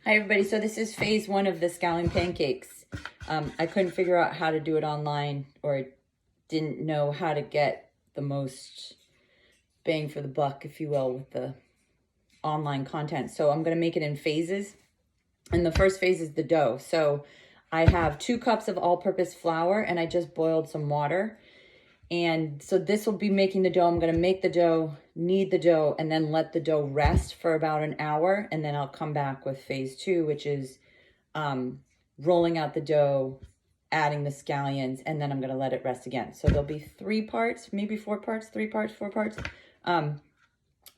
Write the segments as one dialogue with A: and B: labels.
A: Hi everybody, so this is phase one of the Scallion Pancakes. I couldn't figure out how to do it online, or didn't know how to get the most bang for the buck, if you will, with the online content. So I'm gonna make it in phases. And the first phase is the dough. So I have 2 cups of all-purpose flour and I just boiled some water. And so this will be making the dough. I'm gonna make the dough, knead the dough, and then let the dough rest for about an hour. And then I'll come back with phase 2, which is rolling out the dough, adding the scallions, and then I'm gonna let it rest again. So there'll be 3 parts, maybe 4 parts, 3 parts, 4 parts.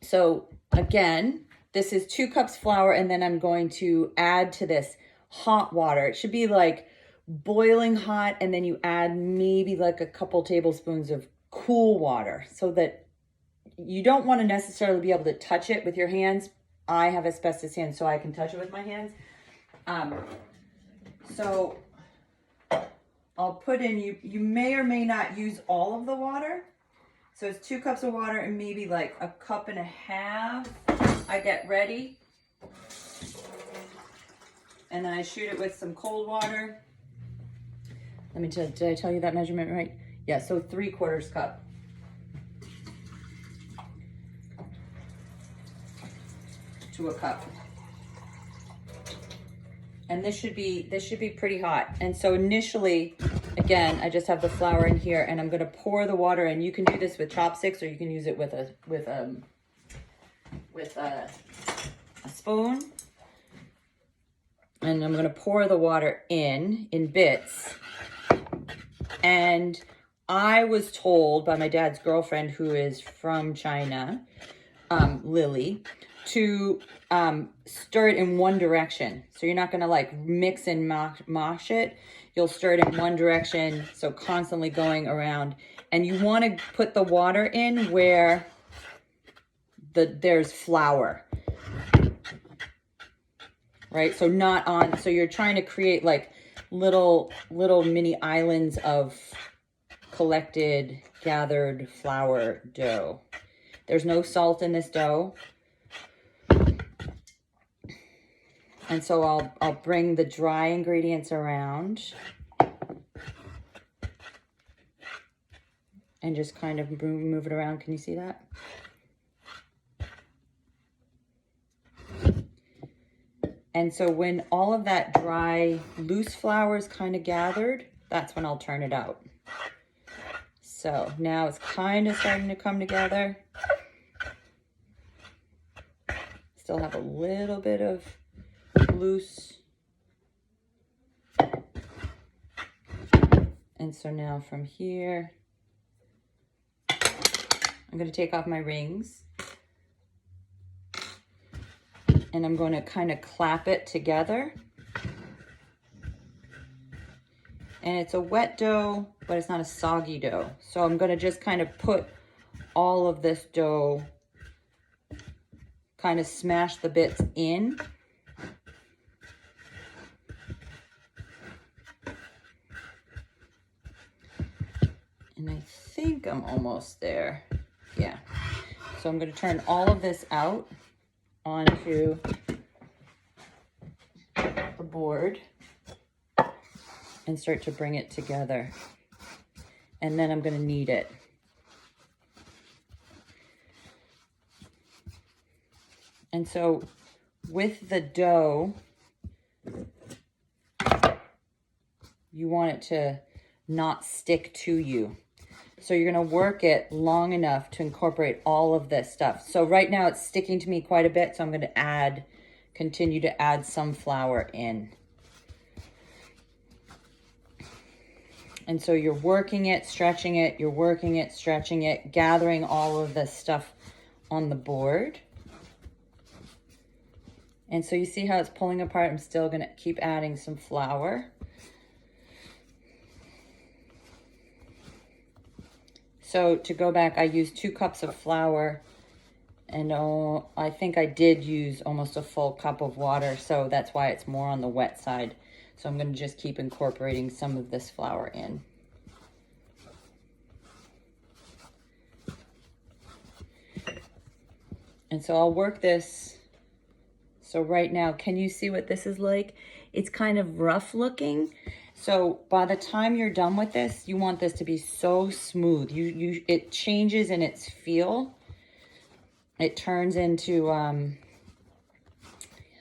A: So again, this is 2 cups flour, and then I'm going to add to this hot water. It should be like boiling hot, and then you add maybe like a couple tablespoons of cool water, so that you don't want to necessarily be able to touch it with your hands. I have asbestos hands, so I can touch it with my hands. So I'll put in, you may or may not use all of the water. So it's 2 cups of water and maybe like a cup and a half. I get ready. And then I shoot it with some cold water. Let me tell, did I tell you that measurement right? Yeah, so 3/4 cup. To a cup. And this should be pretty hot. And so initially, again, I just have the flour in here and I'm gonna pour the water in. You can do this with chopsticks, or you can use it with a spoon. And I'm gonna pour the water in bits. And I was told by my dad's girlfriend, who is from China, Lily, to stir it in one direction. So you're not gonna like mix and mosh it. You'll stir it in one direction, so constantly going around. And you wanna put the water in where there's flour, right? So not on, so you're trying to create like little mini islands of collected, gathered flour dough. There's no salt in this dough. And so I'll bring the dry ingredients around and just kind of move it around. Can you see that? And so when all of that dry, loose flour is kind of gathered, that's when I'll turn it out. So now it's kind of starting to come together. Still have a little bit of loose. And so now from here, I'm going to take off my rings. And I'm going to kind of clap it together. And it's a wet dough, but it's not a soggy dough. So I'm going to just kind of put all of this dough, kind of smash the bits in. And I think I'm almost there. Yeah. So I'm going to turn all of this out onto the board and start to bring it together. And then I'm going to knead it. And so with the dough, you want it to not stick to you. So you're going to work it long enough to incorporate all of this stuff. So right now it's sticking to me quite a bit, so I'm going to continue to add some flour in. And so you're working it, stretching it, you're working it, stretching it, gathering all of this stuff on the board. And so you see how it's pulling apart. I'm still going to keep adding some flour. So to go back, I used 2 cups of flour, and I think I did use almost a full cup of water, so that's why it's more on the wet side. So I'm going to just keep incorporating some of this flour in. And so I'll work this So right now, can you see what this is like? It's kind of rough looking. So by the time you're done with this, you want this to be so smooth. It changes in its feel. It turns into a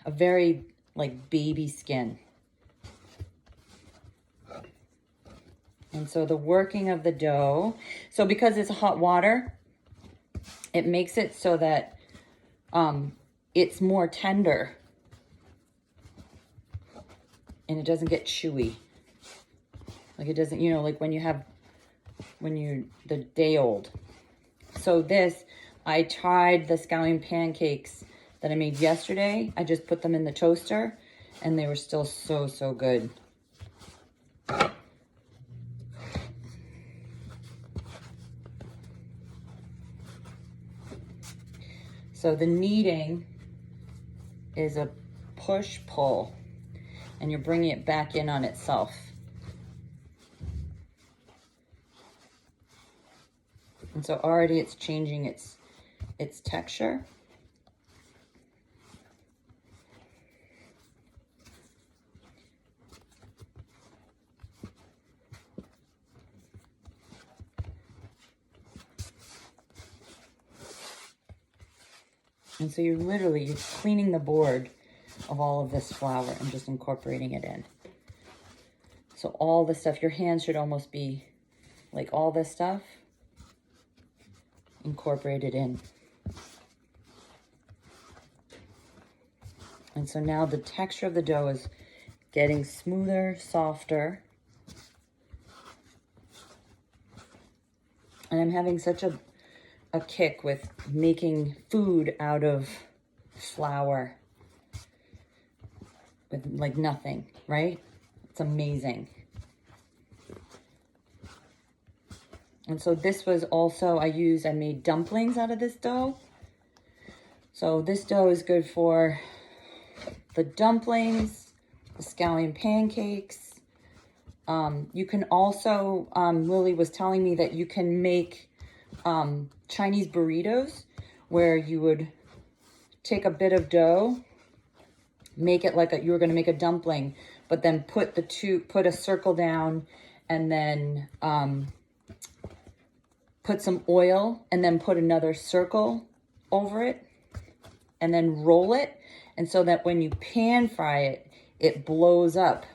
A: very like baby skin. And so the working of the dough, so because it's hot water, it makes it so that it's more tender and it doesn't get chewy. Like it doesn't, you know, like when you're the day old. So this, I tried the scallion pancakes that I made yesterday. I just put them in the toaster and they were still so, so good. So the kneading is a push-pull, and you're bringing it back in on itself. And so already it's changing its texture. And so you're cleaning the board of all of this flour and just incorporating it in. So all the stuff, your hands should almost be like all this stuff incorporated in. And so now the texture of the dough is getting smoother, softer. And I'm having such a kick with making food out of flour with like nothing, right? It's amazing. And so this was also, I made dumplings out of this dough. So this dough is good for the dumplings, the scallion pancakes. You can also, Lily was telling me that you can make Chinese burritos where you would take a bit of dough, make it like you were going to make a dumpling, but then put a circle down and then put some oil and then put another circle over it and then roll it. And so that when you pan fry it, it blows up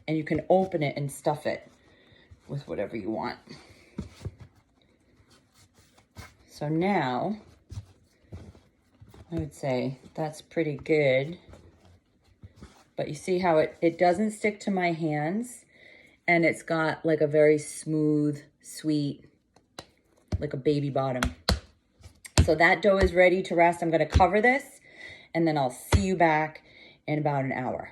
A: and you can open it and stuff it with whatever you want. So now, I would say that's pretty good. But you see how it doesn't stick to my hands, and it's got like a very smooth, sweet, like a baby bottom. So that dough is ready to rest. I'm gonna cover this, and then I'll see you back in about an hour.